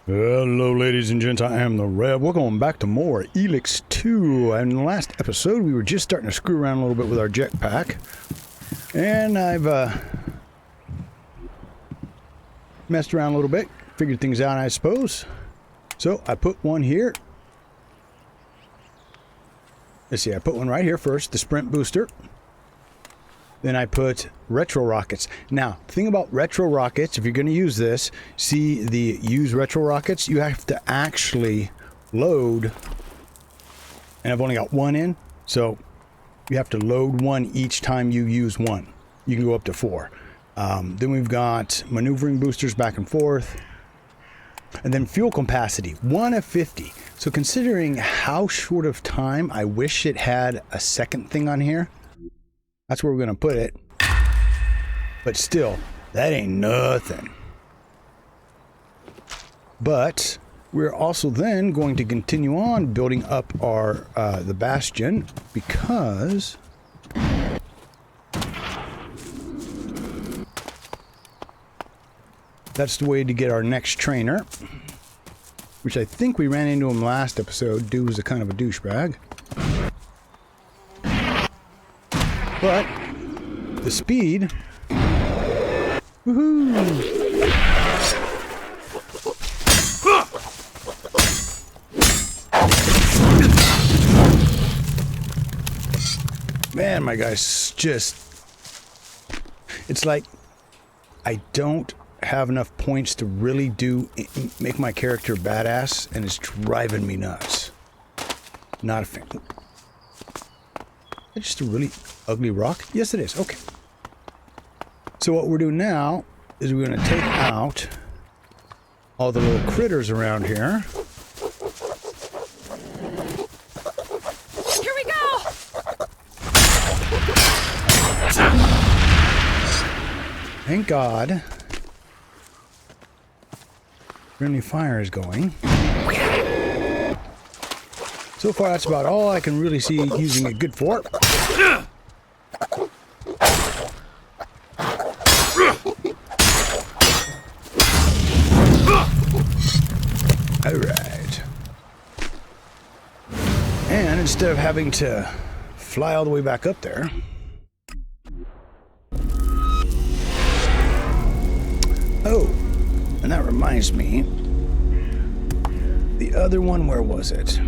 Hello ladies and gents, I am the Rev. Welcome back to more Elex II. And in the last episode we were just starting to screw around a little bit with our jetpack. And I've messed around a little bit, figured things out I suppose. So I put one here. Let's see, I put one right here first, the sprint booster. Then I put retro rockets. Now, the thing about retro rockets, if you're going to use this, see the use retro rockets, you have to actually load. And I've only got one in, so you have to load one each time you use one. You can go up to 4. Then we've got maneuvering boosters back and forth. And then fuel capacity, 1 of 50. So considering how short of time I wish it had a second thing on here, that's where we're going to put it. But still, that ain't nothing. But we're also then going to continue on building up our the Bastion, because that's the way to get our next trainer, which I think we ran into him last episode. Dude was a kind of a douchebag. But the speed, woohoo! Man, my guy's just, it's like I don't have enough points to really make my character badass, and it's driving me nuts. Not a fan. It's just a really ugly rock? Yes, it is. Okay. So what we're doing now is we're going to take out all the little critters around here. Here we go! Thank God. Friendly fire is going. So far, that's about all I can really see using it good for. Alright. And instead of having to fly all the way back up there, oh, and that reminds me, the other one, where was it?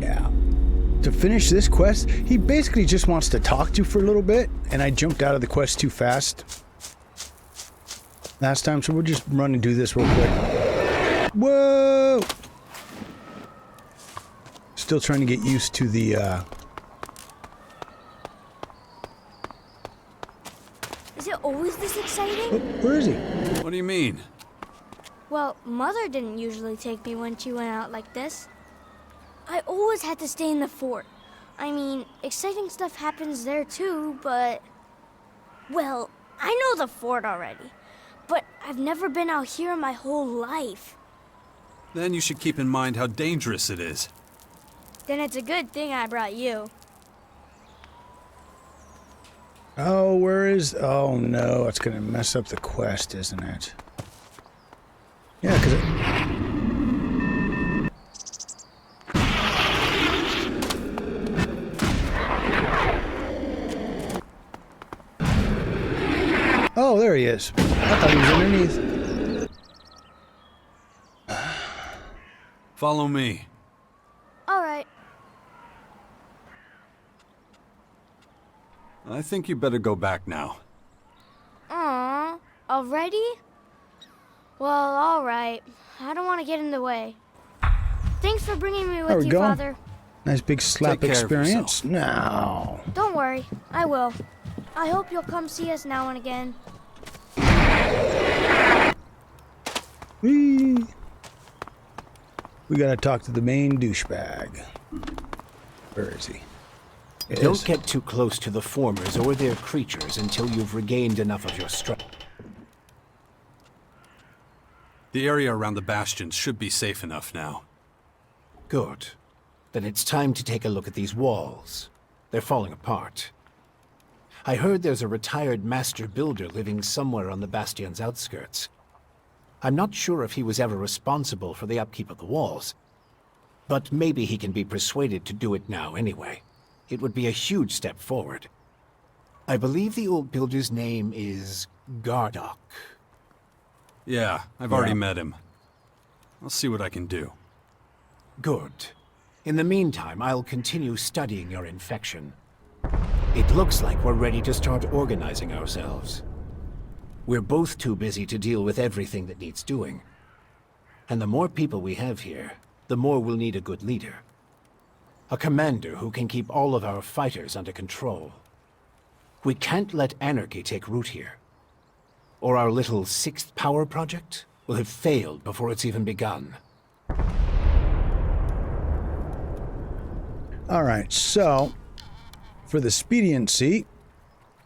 Yeah. To finish this quest, he basically just wants to talk to you for a little bit, and I jumped out of the quest too fast last time, so we'll just run and do this real quick. Whoa! Still trying to get used to the, Is it always this exciting? Oh, where is he? What do you mean? Well, Mother didn't usually take me when she went out like this. I always had to stay in the fort. I mean, exciting stuff happens there too, but... Well, I know the fort already, but I've never been out here in my whole life. Then you should keep in mind how dangerous it is. Then it's a good thing I brought you. Oh, where is... Oh, no. It's going to mess up the quest, isn't it? Yeah, because Oh, there he is. I thought he was underneath. Follow me. All right. I think you better go back now. Aww, already? Well, all right. I don't want to get in the way. Thanks for bringing me with you, go. Father. Nice big slap Take care of experience. yourself. No. Don't worry, I will. I hope you'll come see us now and again. Whee. We gotta talk to the main douchebag. Where is he? Don't get too close to the formers or their creatures until you've regained enough of your strength. The area around the Bastion should be safe enough now. Good. Then it's time to take a look at these walls. They're falling apart. I heard there's a retired master builder living somewhere on the Bastion's outskirts. I'm not sure if he was ever responsible for the upkeep of the walls, but maybe he can be persuaded to do it now anyway. It would be a huge step forward. I believe the old builder's name is Gardok. Yeah, I've already met him. I'll see what I can do. Good. In the meantime, I'll continue studying your infection. It looks like we're ready to start organizing ourselves. We're both too busy to deal with everything that needs doing. And the more people we have here, the more we'll need a good leader. A commander who can keep all of our fighters under control. We can't let anarchy take root here, or our little sixth power project will have failed before it's even begun. All right, so for the expediency,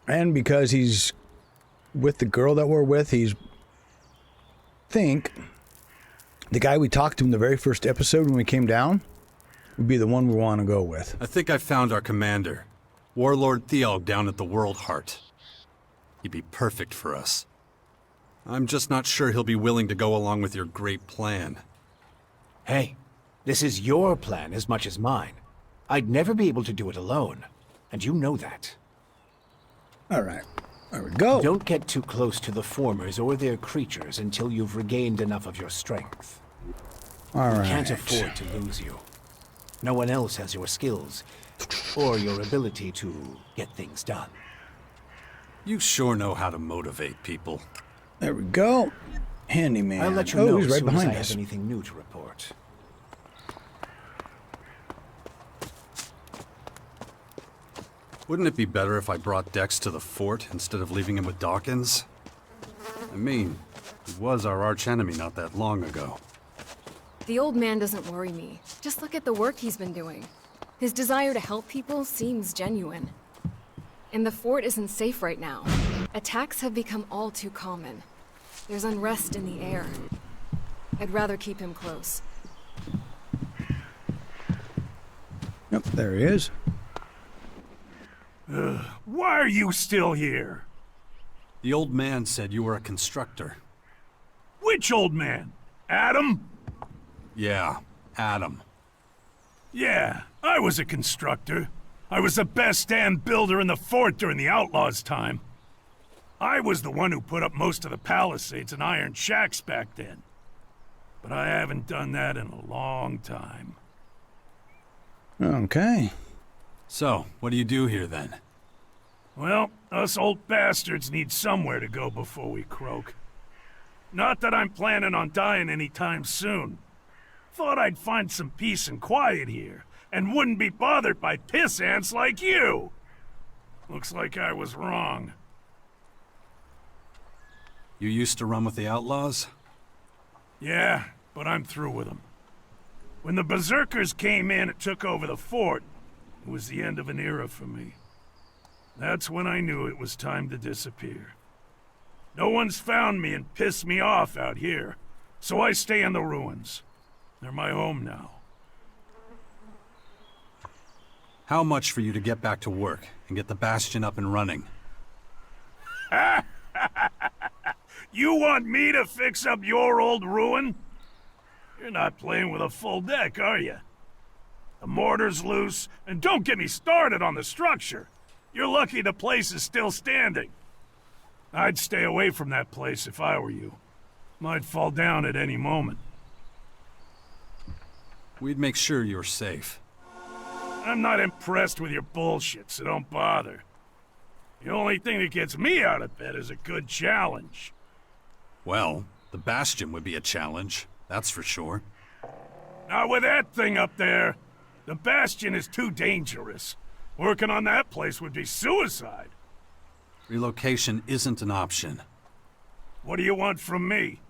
and because he's with the girl that we're with, think the guy we talked to in the very first episode when we came down would be the one we want to go with. I think I found our commander, Warlord Theog down at the World Heart. He'd be perfect for us. I'm just not sure he'll be willing to go along with your great plan. Hey, this is your plan as much as mine. I'd never be able to do it alone, and you know that. All right, there we go. Don't get too close to the formers or their creatures until you've regained enough of your strength. All right. We can't afford to lose you. No one else has your skills, or your ability to get things done. You sure know how to motivate people. There we go. Handyman. I'll let you know he's as right soon as behind I us. have anything new to report. Wouldn't it be better if I brought Dex to the fort instead of leaving him with Dawkins? I mean, he was our archenemy not that long ago. The old man doesn't worry me. Just look at the work he's been doing. His desire to help people seems genuine. And the fort isn't safe right now. Attacks have become all too common. There's unrest in the air. I'd rather keep him close. Yep, there he is. Why are you still here? The old man said you were a constructor. Which old man? Adam? Yeah, Adam. Yeah, I was a constructor. I was the best damn builder in the fort during the Outlaws' time. I was the one who put up most of the palisades and iron shacks back then. But I haven't done that in a long time. Okay. So, what do you do here then? Well, us old bastards need somewhere to go before we croak. Not that I'm planning on dying anytime soon. Thought I'd find some peace and quiet here, and wouldn't be bothered by piss ants like you. Looks like I was wrong. You used to run with the Outlaws? Yeah, but I'm through with them. When the Berserkers came in and took over the fort, it was the end of an era for me. That's when I knew it was time to disappear. No one's found me and pissed me off out here, so I stay in the ruins. They're my home now. How much for you to get back to work and get the Bastion up and running? You want me to fix up your old ruin? You're not playing with a full deck, are you? The mortar's loose, and don't get me started on the structure. You're lucky the place is still standing. I'd stay away from that place if I were you. Might fall down at any moment. We'd make sure you're safe. I'm not impressed with your bullshit, so don't bother. The only thing that gets me out of bed is a good challenge. Well, the Bastion would be a challenge, that's for sure. Not with that thing up there. The Bastion is too dangerous. Working on that place would be suicide. Relocation isn't an option. What do you want from me?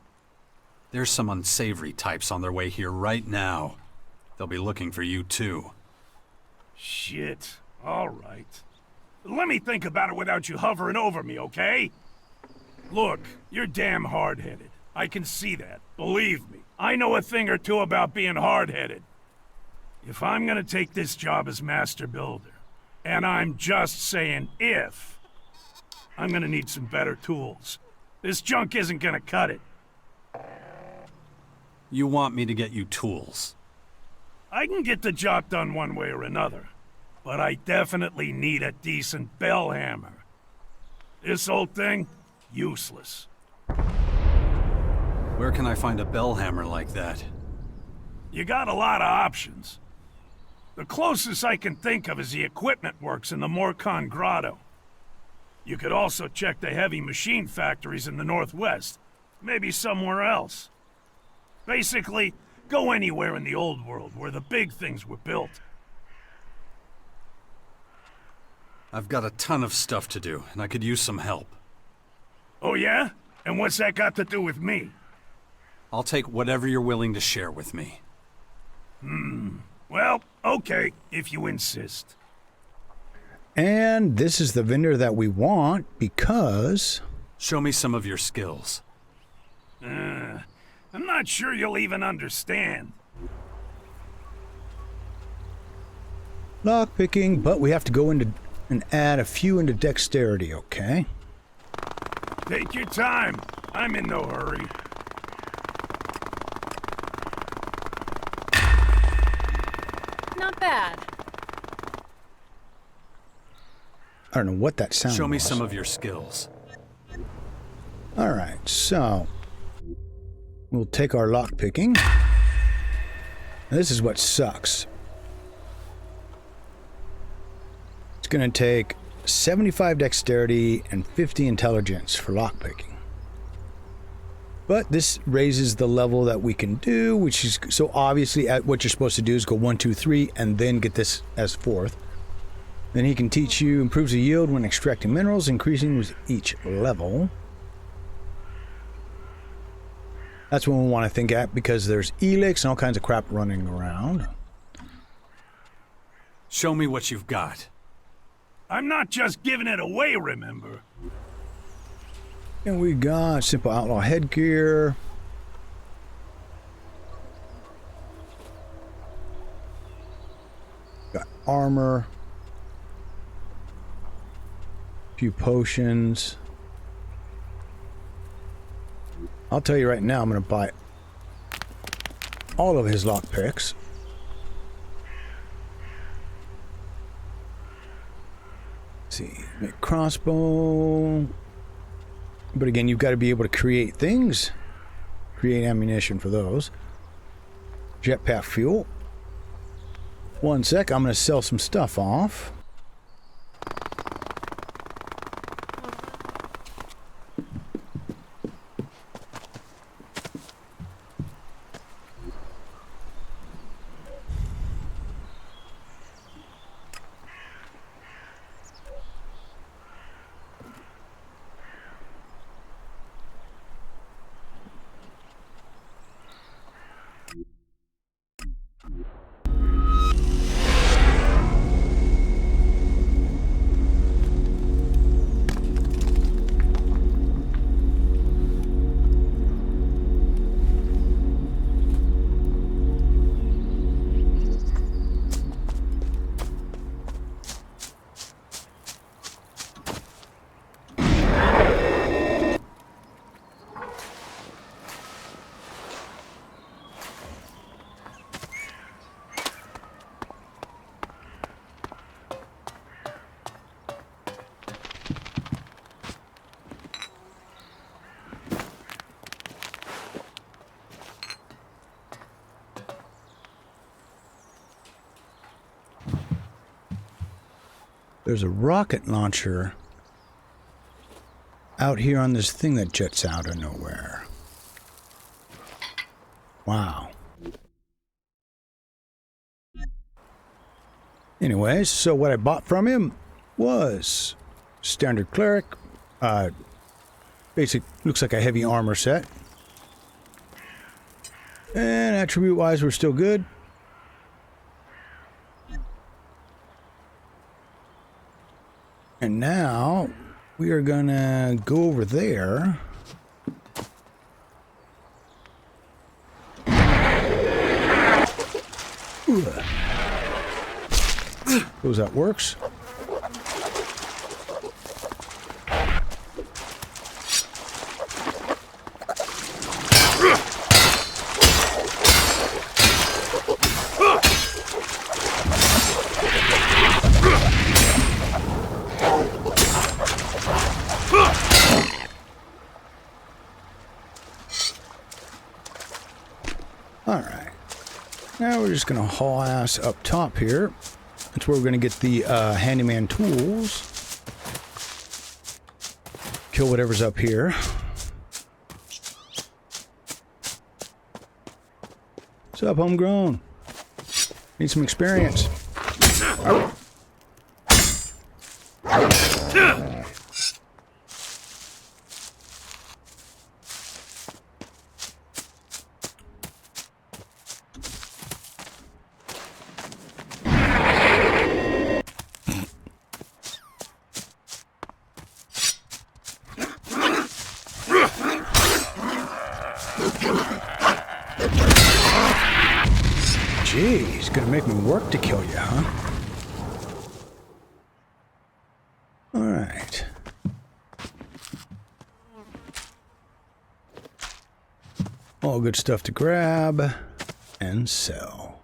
There's some unsavory types on their way here right now. They'll be looking for you too. Shit. All right. Let me think about it without you hovering over me, okay? Look, you're damn hard-headed. I can see that. Believe me. I know a thing or two about being hard-headed. If I'm gonna take this job as master builder, and I'm just saying if, I'm gonna need some better tools. This junk isn't gonna cut it. You want me to get you tools. I can get the job done one way or another, but I definitely need a decent bell hammer. This old thing, useless. Where can I find a bell hammer like that? You got a lot of options. The closest I can think of is the equipment works in the Morcon Grotto. You could also check the heavy machine factories in the northwest, maybe somewhere else. Basically, go anywhere in the old world where the big things were built. I've got a ton of stuff to do, and I could use some help. Oh yeah? And what's that got to do with me? I'll take whatever you're willing to share with me. Well, okay, if you insist. And this is the vendor that we want because... Show me some of your skills. I'm not sure you'll even understand. Lockpicking, but we have to go into and add a few into dexterity, okay? Take your time. I'm in no hurry. Not bad. I don't know what that sound was. Show me some of your skills. Alright, so... we'll take our lockpicking. This is what sucks. It's going to take 75 dexterity and 50 intelligence for lockpicking. But this raises the level that we can do, which is... so obviously what you're supposed to do is go 1, 2, 3, and then get this as 4th. Then he can teach you, improves the yield when extracting minerals, increasing with each level. That's what we want to think at, because there's Elex and all kinds of crap running around. Show me what you've got. I'm not just giving it away, remember? And we got simple outlaw headgear. Got armor. Few potions. I'll tell you right now, I'm going to buy all of his lockpicks. See, make crossbow. But again, you've got to be able to create things. Create ammunition for those. Jetpack fuel. One sec, I'm going to sell some stuff off. There's a rocket launcher out here on this thing that jets out of nowhere. Wow. Anyways, so what I bought from him was standard cleric, basic, looks like a heavy armor set. And attribute-wise, we're still good. And now we are gonna go over there. Suppose that works. Now we're just going to haul ass up top here. That's where we're going to get the handyman tools. Kill whatever's up here. What's up, homegrown? Need some experience. Oh. Jeez, gonna make me work to kill you, huh? Alright. All good stuff to grab and sell.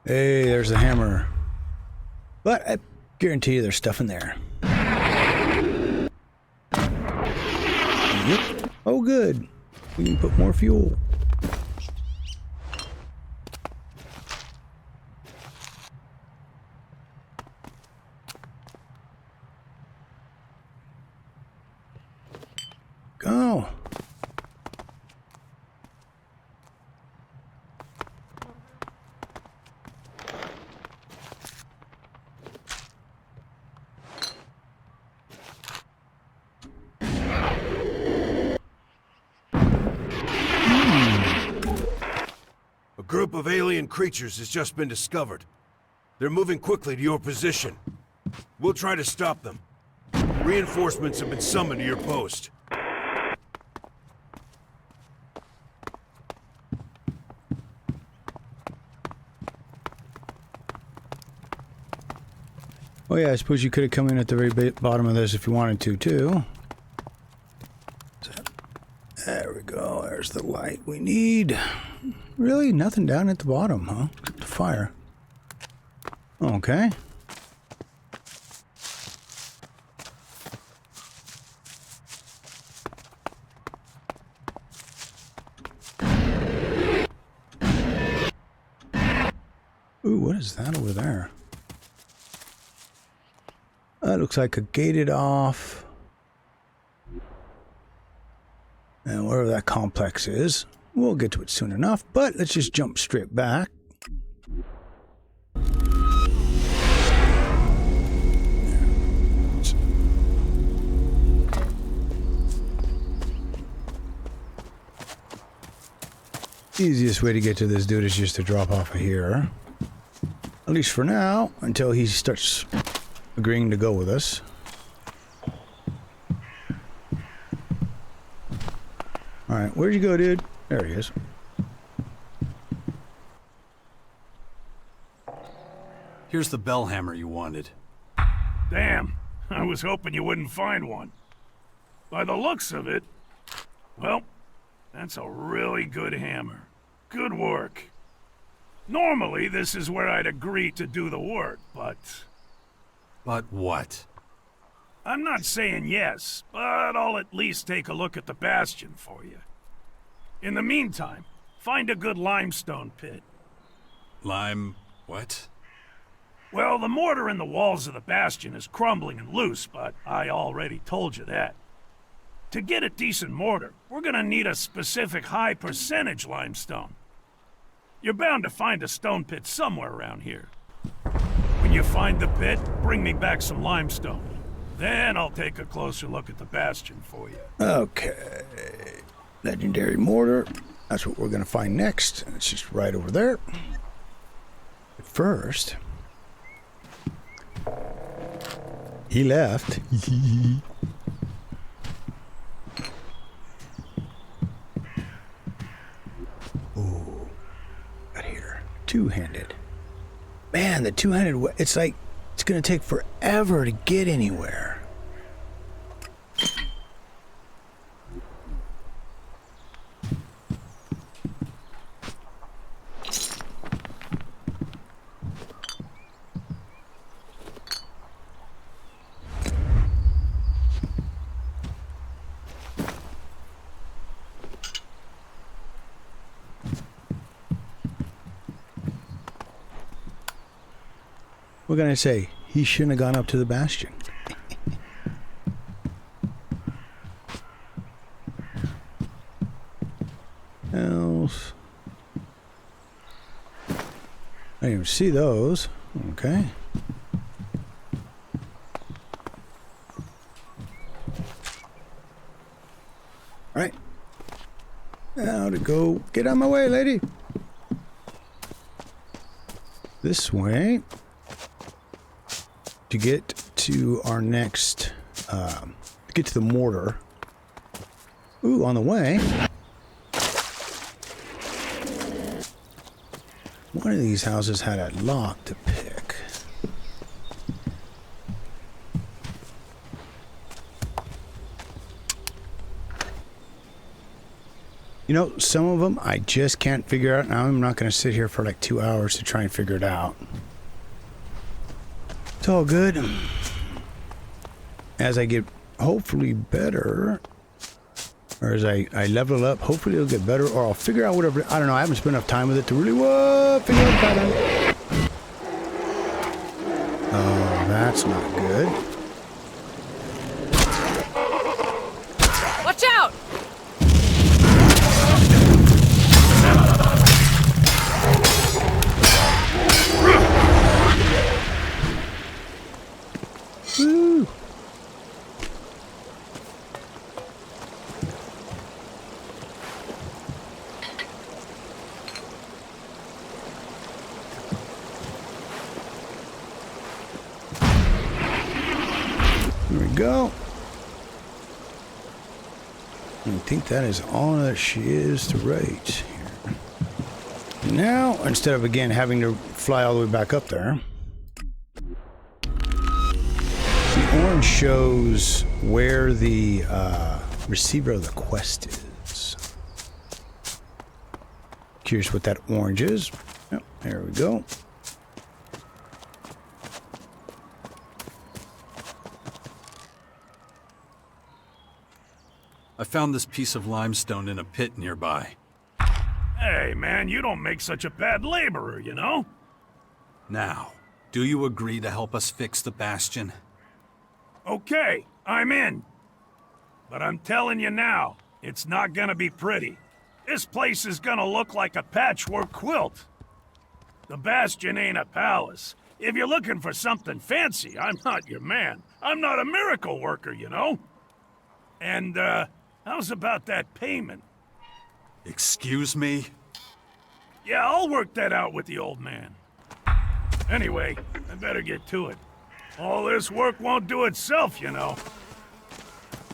Hey, there's the hammer. But I guarantee you there's stuff in there. Yep. Oh, good. We can put more fuel. Go. A group of alien creatures has just been discovered. They're moving quickly to your position. We'll try to stop them. Reinforcements have been summoned to your post. Oh yeah, I suppose you could have come in at the very bottom of this if you wanted to, too. There we go. There's the light we need. Really? Nothing down at the bottom, huh? Except the fire. Okay. Ooh, what is that over there? That looks like a gated off. And wherever that complex is, we'll get to it soon enough, but let's just jump straight back. Easiest way to get to this dude is just to drop off of here. At least for now, until he starts agreeing to go with us. Alright, where'd you go, dude? There he is. Here's the bell hammer you wanted. Damn, I was hoping you wouldn't find one. By the looks of it, well, that's a really good hammer. Good work. Normally, this is where I'd agree to do the work, but... But what? I'm not saying yes, but I'll at least take a look at the Bastion for you. In the meantime, find a good limestone pit. What? Well, the mortar in the walls of the Bastion is crumbling and loose, but I already told you that. To get a decent mortar, we're gonna need a specific high percentage limestone. You're bound to find a stone pit somewhere around here. When you find the pit, bring me back some limestone. Then I'll take a closer look at the Bastion for you. Okay. Legendary mortar. That's what we're going to find next. It's just right over there. But first... he left. Ooh. Got here. Two-handed. Man, the two-handed... it's like... it's going to take forever to get anywhere. What can I say? He shouldn't have gone up to the Bastion. Else. I didn't even see those. Okay. Alright. Now to go. Get out of my way, lady. This way. To get to our next, get to the mortar. Ooh, on the way. One of these houses had a lock to pick. You know, some of them I just can't figure out. Now I'm not going to sit here for like 2 hours to try and figure it out. It's all good. As I get hopefully better, or as I level up, hopefully it'll get better, or I'll figure out whatever. I don't know. I haven't spent enough time with it to really figure out that out. Oh, that's not good. Watch out! Woo. Here we go. I think that is all that she is to rate here. Now, instead of again having to fly all the way back up there, the orange shows where the receiver of the quest is. Curious what that orange is. Oh, there we go. I found this piece of limestone in a pit nearby. Hey, man, you don't make such a bad laborer, you know? Now, do you agree to help us fix the Bastion? Okay, I'm in. But I'm telling you now, it's not gonna be pretty. This place is gonna look like a patchwork quilt. The Bastion ain't a palace. If you're looking for something fancy, I'm not your man. I'm not a miracle worker, you know? And, how's about that payment? Excuse me? Yeah, I'll work that out with the old man. Anyway, I better get to it. All this work won't do itself, you know.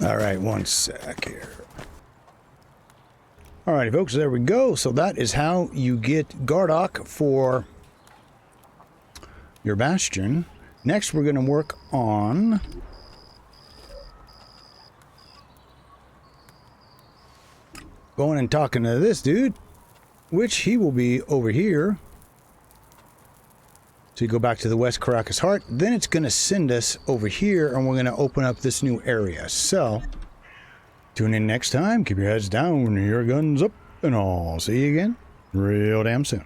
All right, one sec here. All righty, folks, there we go. So that is how you get Gardok for your Bastion. Next, we're going to work on going and talking to this dude, which he will be over here. So you go back to the West Caracas Heart, then it's going to send us over here, and we're going to open up this new area. So, tune in next time, keep your heads down, your guns up, and I'll see you again real damn soon.